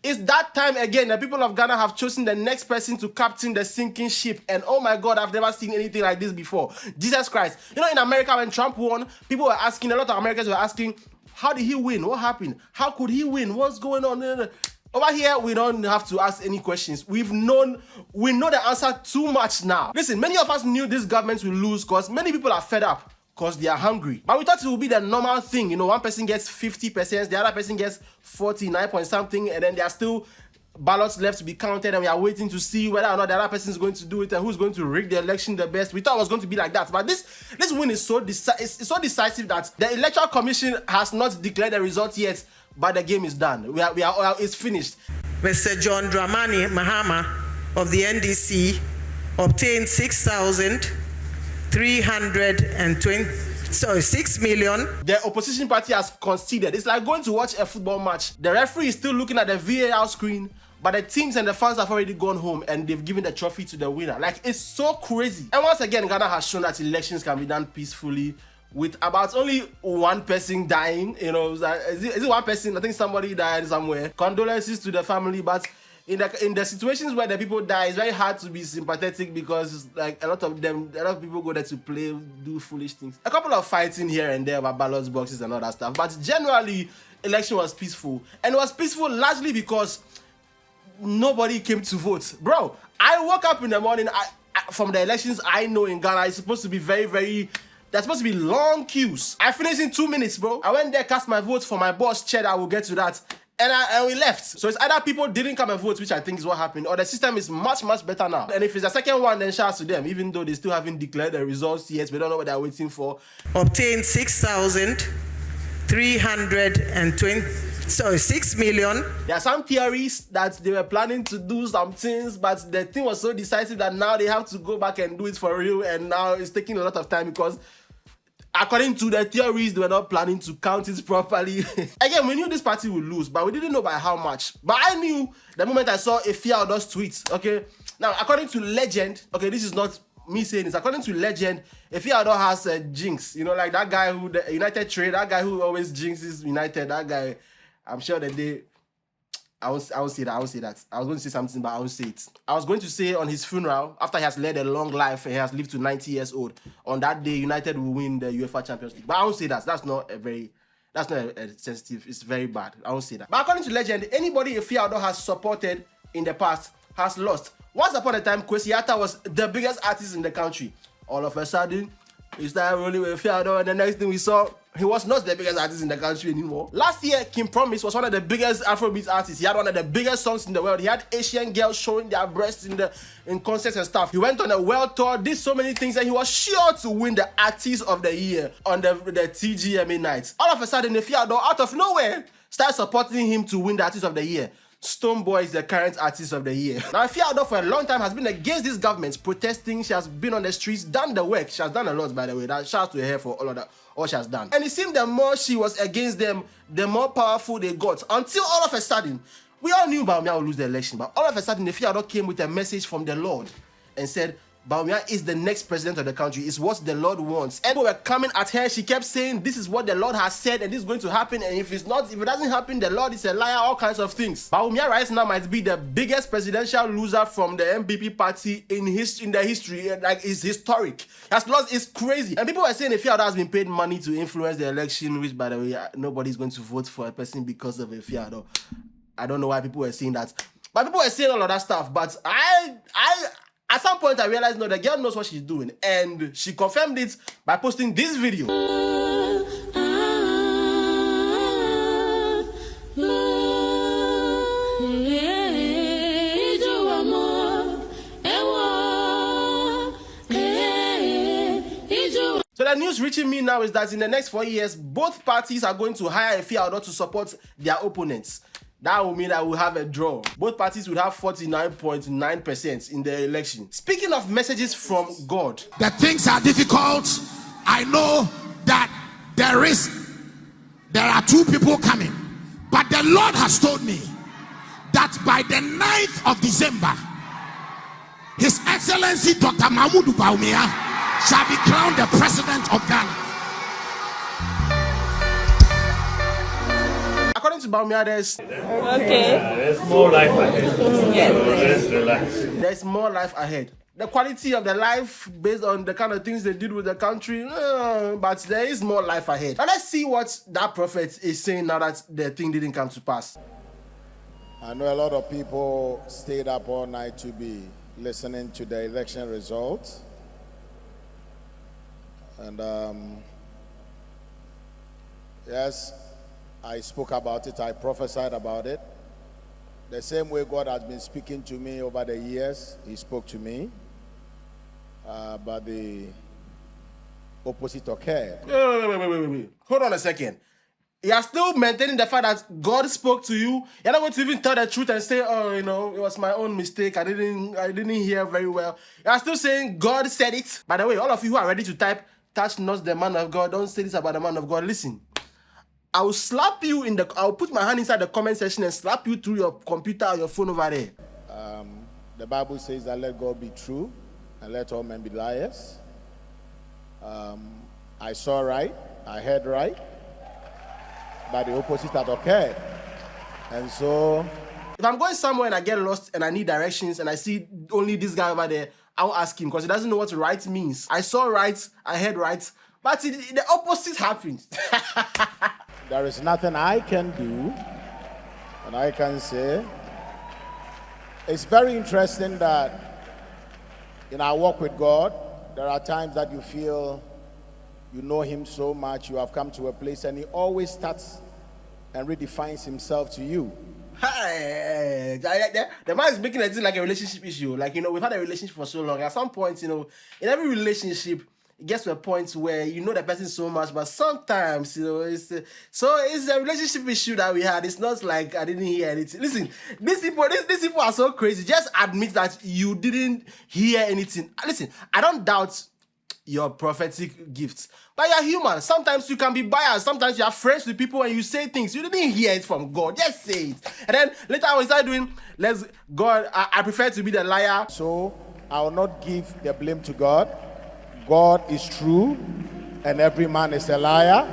It's that time again. The people of Ghana have chosen the next person to captain the sinking ship. And oh my God, I've never seen anything like this before. Jesus Christ. You know, in America, when Trump won, people were asking, a lot of Americans were asking, how did he win? What happened? How could he win? What's going on? Over here, we don't have to ask any questions. We know the answer too much now. Listen, many of us knew this government will lose because many people are fed up because they are hungry. But we thought it would be the normal thing. You know, one person gets 50%, the other person gets 49 point something, and then there are still ballots left to be counted, and we are waiting to see whether or not the other person is going to do it and who's going to rig the election the best. We thought it was going to be like that. But this win is so decisive that the Electoral Commission has not declared the results yet, but the game is done. It's finished. Mr. John Dramani Mahama of the NDC obtained 6 million. The opposition party has conceded. It's like going to watch a football match. The referee is still looking at the VAR screen, but the teams and the fans have already gone home and they've given the trophy to the winner. Like, it's so crazy. And once again, Ghana has shown that elections can be done peacefully with about only one person dying. You know, is it one person? I think somebody died somewhere. Condolences to the family, but in the situations where the people die, it's very hard to be sympathetic because like a lot of people go there to play, do foolish things. A couple of fighting here and there about ballot boxes and all that stuff, but generally, election was peaceful, and it was peaceful largely because nobody came to vote. Bro, I woke up in the morning. From the elections I know in Ghana, it's supposed to be there's supposed to be long queues. I finished in 2 minutes, bro. I went there, cast my vote for my boss, Cheddar. I will get to that. And we left. So it's either people didn't come and vote, which I think is what happened, or the system is much, much better now. And if it's the second one, then shout out to them. Even though they still haven't declared the results yet, we don't know what they're waiting for. Obtained 6 million. There are some theories that they were planning to do some things, but the thing was so decisive that now they have to go back and do it for real. And now it's taking a lot of time because according to the theories, they were not planning to count it properly. Again, we knew this party would lose, but we didn't know by how much. But I knew the moment I saw Effiaodo's tweets, okay? Now, according to legend, okay, this is not me saying this, according to legend, Effiaodo has a jinx. You know, like that guy who, the United trade, that guy who always jinxes United, that guy, I'm sure that I won't say that. I was going to say something, but I won't say it. I was going to say on his funeral, after he has led a long life and he has lived to 90 years old, on that day, United will win the UEFA Champions League. But I won't say that. That's not a sensitive. It's very bad. I won't say that. But according to legend, anybody Effiaodo has supported in the past has lost. Once upon a time, Kwesi Arthur was the biggest artist in the country. All of a sudden, he started rolling with Effiaodo, and the next thing we saw, he was not the biggest artist in the country anymore. Last year, King Promise was one of the biggest Afrobeat artists. He had one of the biggest songs in the world. He had Asian girls showing their breasts in concerts and stuff. He went on a world tour, did so many things, and he was sure to win the Artist of the Year on the TGMA nights. All of a sudden, Effiaodo, out of nowhere, started supporting him to win the Artist of the Year. Stonebwoy is the current Artist of the Year. Now, Effiaodo for a long time has been against this government, protesting. She has been on the streets, done the work. She has done a lot, by the way. Shout out to her for all of that, all she has done. And it seemed the more she was against them, the more powerful they got. Until all of a sudden, we all knew Bawumia would lose the election, but all of a sudden, Effiaodo came with a message from the Lord and said, Bawumia is the next president of the country. It's what the Lord wants. And we were coming at her. She kept saying, this is what the Lord has said, and this is going to happen. And if it doesn't happen, the Lord is a liar, all kinds of things. Bawumia right now might be the biggest presidential loser from the MPP party in the history. Like, it's historic. Has lost, it's crazy. And people were saying Effiaodo has been paid money to influence the election, which, by the way, nobody's going to vote for a person because of Effiaodo. I don't know why people were saying that. But people were saying all of that stuff. But at some point, I realized, no, the girl knows what she's doing. And she confirmed it by posting this video. So the news reaching me now is that in the next 4 years, both parties are going to hire Effiaodo to support their opponents. That will mean that we'll have a draw. Both parties will have 49.9% in the election. Speaking of messages from God. The things are difficult. I know that there are 2 people coming. But the Lord has told me that by the 9th of December, His Excellency Dr. Mahmoud Bawumia shall be crowned the President of Ghana. According to Bawumia, there's There's more life ahead. Let's relax. there's more life ahead. The quality of the life based on the kind of things they did with the country, but there is more life ahead. Now let's see what that prophet is saying now that the thing didn't come to pass. I know a lot of people stayed up all night to be listening to the election results. And yes, I spoke about it, I prophesied about it. The same way God has been speaking to me over the years, He spoke to me. But the opposite occurred. Wait. Hold on a second. You are still maintaining the fact that God spoke to you. You're not going to even tell the truth and say, oh, it was my own mistake. I didn't hear very well. You are still saying God said it. By the way, all of you who are ready to type, touch not the man of God, don't say this about the man of God. Listen, I'll slap you I'll put my hand inside the comment section and slap you through your computer or your phone over there. The Bible says that let God be true and let all men be liars. I saw right, I heard right, but the opposite had occurred. And so, if I'm going somewhere and I get lost and I need directions and I see only this guy over there, I'll ask him because he doesn't know what right means. I saw right, I heard right, but the opposite happened. there is nothing I can do and I can say. It's very interesting that in our walk with God, there are times that you feel you know Him so much, you have come to a place, and He always starts and redefines Himself to you. Hey, the man is making it like a relationship issue. Like, we've had a relationship for so long. At some point, in every relationship, it gets to a point where you know the person so much, but sometimes, it's a relationship issue that we had. It's not like I didn't hear anything. Listen, these people are so crazy. Just admit that you didn't hear anything. Listen, I don't doubt your prophetic gifts, but you're human. Sometimes you can be biased. Sometimes you are friends with people and you say things you didn't hear it from God. Just say it, and then later I will start doing. I prefer to be the liar. So I will not give the blame to God. God is true, and every man is a liar.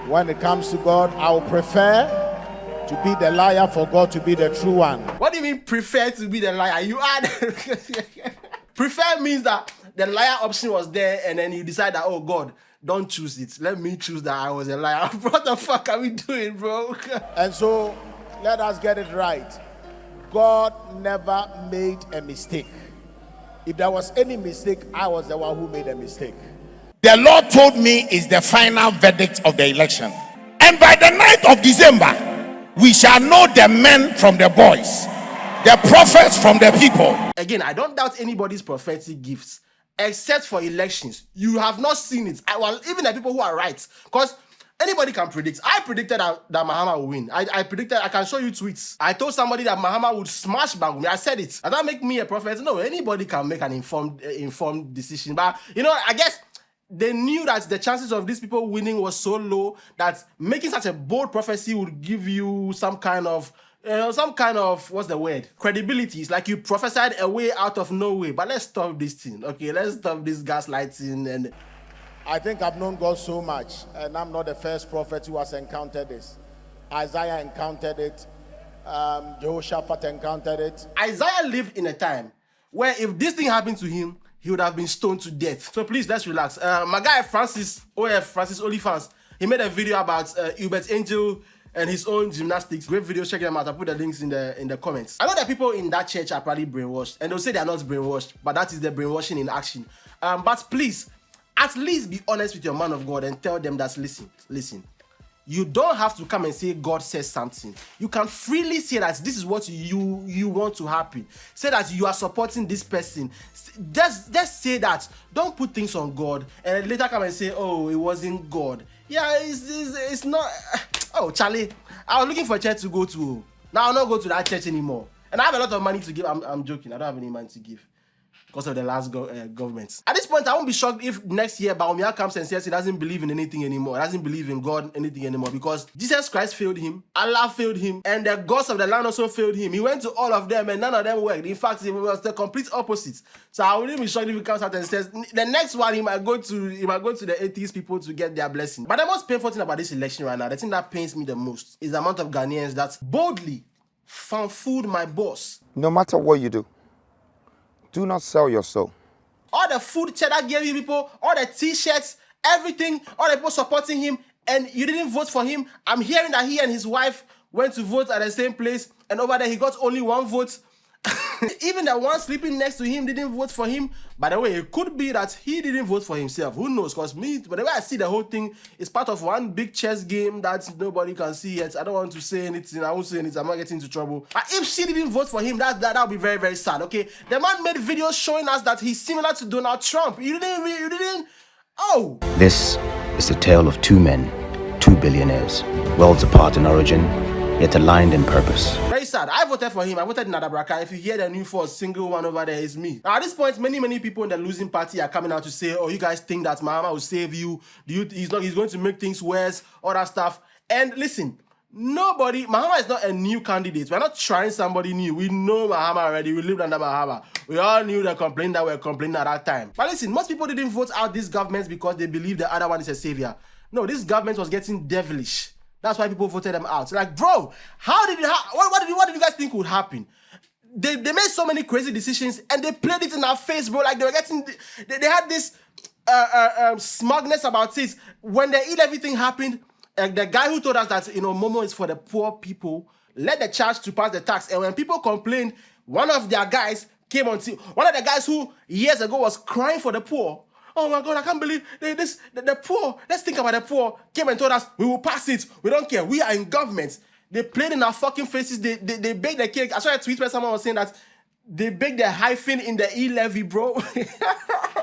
When it comes to God, I will prefer to be the liar for God to be the true one. What do you mean prefer to be the liar? You add prefer means that the liar option was there and then you decide that, oh God, don't choose it. Let me choose that I was a liar. What the fuck are we doing, bro? And so let us get it right. God never made a mistake. If there was any mistake, I was the one who made a mistake. The Lord told me is the final verdict of the election. And by the 9th of December, we shall know the men from the boys, the prophets from the people. Again, I don't doubt anybody's prophetic gifts, except for elections. You have not seen it. Even the people who are right, because anybody can predict. I predicted that Mahama will win. I predicted, I can show you tweets. I told somebody that Mahama would smash Bawumia. I said it. Does that make me a prophet? No, anybody can make an informed decision. But, I guess they knew that the chances of these people winning was so low that making such a bold prophecy would give you some kind of, what's the word? Credibility. It's like you prophesied a way out of no way. But let's stop this thing, okay? Let's stop this gaslighting and... I think I've known God so much, and I'm not the first prophet who has encountered this. Isaiah encountered it. Jehoshaphat encountered it. Isaiah lived in a time where if this thing happened to him, he would have been stoned to death. So please, let's relax. My guy Francis Olifants, he made a video about Hubert Angel and his own gymnastics. Great video, check them out. I'll put the links in the comments. I know that people in that church are probably brainwashed, and they'll say they're not brainwashed, but that is the brainwashing in action. But please, at least be honest with your man of God and tell them that, listen, you don't have to come and say God says something. You can freely say that this is what you want to happen. Say that you are supporting this person. Just say that. Don't put things on God and later come and say, oh, it wasn't God. Yeah, it's not. Oh, Charlie, I was looking for a church to go to. Now I'll not go to that church anymore. And I have a lot of money to give. I'm joking. I don't have any money to give. because of the last government. At this point, I won't be shocked if next year Bawumia comes and says he doesn't believe in anything anymore. He doesn't believe in God anything anymore because Jesus Christ failed him, Allah failed him, and the gods of the land also failed him. He went to all of them and none of them worked. In fact, it was the complete opposite. So I wouldn't be shocked if he comes out and says the next one he might go to the atheist people to get their blessing. But the most painful thing about this election right now, the thing that pains me the most, is the amount of Ghanaians that boldly food my boss. No matter what you do, do not sell your soul. All the food Cheddar gave you people, all the t-shirts, everything, all the people supporting him, and you didn't vote for him. I'm hearing that he and his wife went to vote at the same place, and over there he got only 1 vote. Even the one sleeping next to him didn't vote for him. By the way, it could be that he didn't vote for himself. Who knows? Because me, but the way I see the whole thing is part of one big chess game that nobody can see yet. I don't want to say anything. I won't say anything. I'm not getting into trouble. But if she didn't vote for him, that'll be very, very sad. Okay, the man made videos showing us that he's similar to Donald Trump. You didn't. Oh. This is the tale of 2 men, 2 billionaires, worlds apart in origin, yet aligned in purpose. Very sad. I voted for him. I voted in Adabraka. If you hear the news for a single one over there, it's me. Now, at this point, many people in the losing party are coming out to say, oh, you guys think that Mahama will save you. He's going to make things worse, all that stuff. And listen, Mahama is not a new candidate. We're not trying somebody new. We know Mahama already. We lived under Mahama. We all knew the complaint that we were complaining at that time. But listen, most people didn't vote out this government because they believe the other one is a savior. No, this government was getting devilish. That's why people voted them out. Like, bro, what did you guys think would happen? They made so many crazy decisions and they played it in our face, bro. Like they had this smugness about it. When the E-Levy happened, the guy who told us that Momo is for the poor people led the charge to pass the tax. And when people complained, one of their guys came on. One of the guys who years ago was crying for the poor. Oh my God, I can't believe the poor. Let's think about the poor. Came and told us, we will pass it. We don't care. We are in government. They played in our fucking faces. They baked the cake. I saw a tweet where someone was saying that they baked the hyphen in the E-Levy, bro.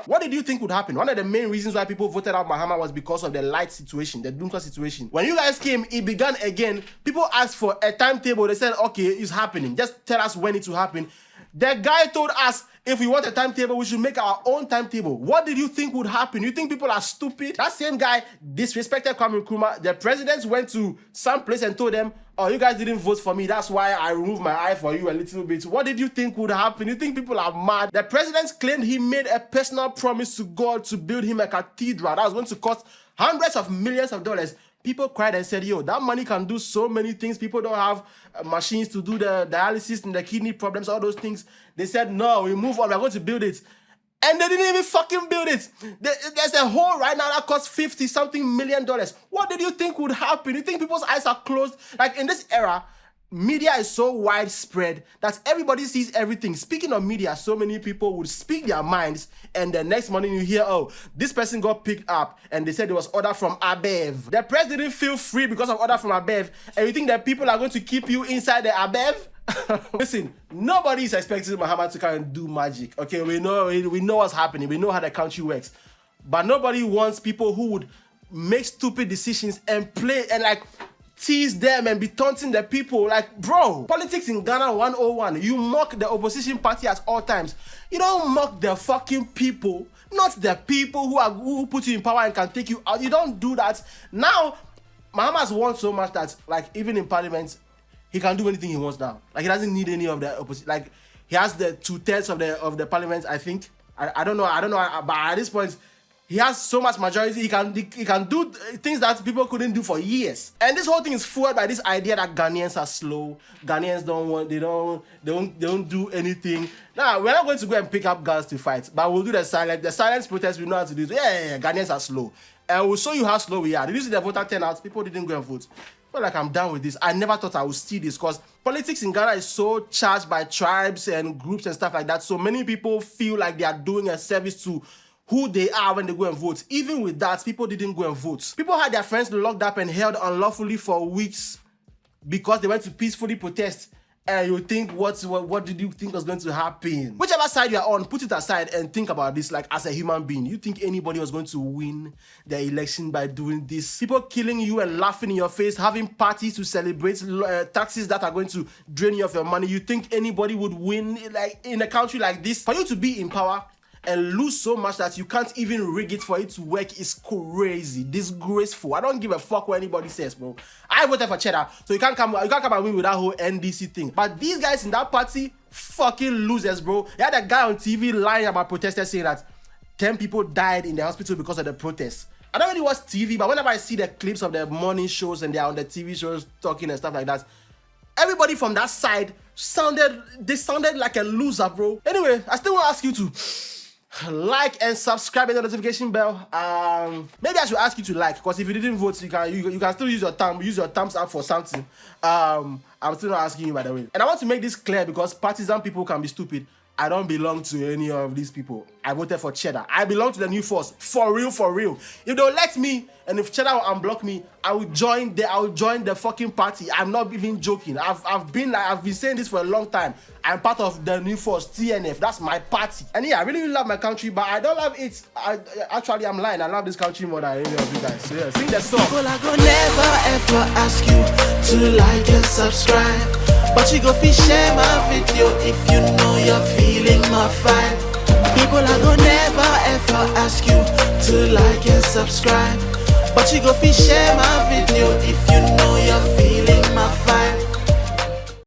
What did you think would happen? One of the main reasons why people voted out Mahama was because of the light situation, the Dunka situation. When you guys came, it began again. People asked for a timetable. They said, okay, it's happening. Just tell us when it will happen. The guy told us if we want a timetable, we should make our own timetable. What did you think would happen? You think people are stupid? That same guy disrespected Kwame Nkrumah. The president went to some place and told them, oh, you guys didn't vote for me. That's why I removed my eye for you a little bit. What did you think would happen? You think people are mad? The president claimed he made a personal promise to God to build him a cathedral that was going to cost hundreds of millions of dollars. People cried and said, yo, that money can do so many things. People don't have machines to do the dialysis and the kidney problems, all those things. They said, no, we move on. We're going to build it. And they didn't even fucking build it. There's a hole right now that costs $50-something million. What did you think would happen? You think people's eyes are closed? Like in this era, media is so widespread that everybody sees everything. Speaking of media, so many people would speak their minds and the next morning you hear, oh, this person got picked up and they said it was order from above. The press didn't feel free because of order from above, and you think that people are going to keep you inside the above? Listen, nobody is expecting Mahama to kind of do magic. Okay, we know what's happening. We know how the country works. But nobody wants people who would make stupid decisions and play and like tease them and be taunting the people. Like, bro, politics in Ghana 101. You mock the opposition party at all times. You don't mock the fucking people, not the people who put you in power and can take you out. You don't do that. Now, Mahama's won so much that, like, even in parliament, he can do anything he wants now. Like, he doesn't need any of the opposition. Like, he has the 2/3 of the parliament, I think. I don't know, but at this point, he has so much majority, he can do things that people couldn't do for years. And this whole thing is fueled by this idea that Ghanaians are slow. Ghanaians don't do anything. Now, we're not going to go and pick up guns to fight, but we'll do the silence protest. We know how to do it. Yeah, Ghanaians are slow. And we'll show you how slow we are. Did you see the voter turnout? People didn't go and vote. But like, I'm done with this. I never thought I would see this because politics in Ghana is so charged by tribes and groups and stuff like that. So many people feel like they are doing a service to who they are when they go and vote. Even with that, people didn't go and vote. People had their friends locked up and held unlawfully for weeks because they went to peacefully protest. and you think what did you think was going to happen? Whichever side you are on, put it aside and think about this like as a human being. You think anybody was going to win the election by doing this? People killing you and laughing in your face, having parties to celebrate, taxes that are going to drain you of your money. You think anybody would win like in a country like this? For you to be in power and lose so much that you can't even rig it for it to work is crazy, disgraceful. I don't give a fuck what anybody says, bro. I voted for Cheddar, so you can't come and win with that whole NDC thing. But these guys in that party, fucking losers, bro. They had a guy on TV lying about protesters saying that 10 people died in the hospital because of the protests. I don't really watch TV, but whenever I see the clips of the morning shows and they're on the TV shows talking and stuff like that, everybody from that side sounded like a loser, bro. Anyway, I still want to ask you to like and subscribe and the notification bell. Maybe I should ask you to like, because if you didn't vote, you can still use your thumbs up for something. I'm still not asking you, by the way. And I want to make this clear because partisan people can be stupid. I don't belong to any of these people. I voted for Cheddar. I belong to the new force. For real, for real. If they'll let me, and if Cheddar will unblock me, I will join the fucking party. I'm not even joking. I've been saying this for a long time. I'm part of the new force, TNF. That's my party. And yeah, I really love my country, but I don't love it. Actually, I'm lying. I love this country more than any of you guys. So yeah, sing the song. Well, I go never ever ask you to like and subscribe. But you go fi share my video if you know you're feeling my vibe. People are gonna never ever ask you to like and subscribe. But you go fi share my video if you know you're feeling my vibe.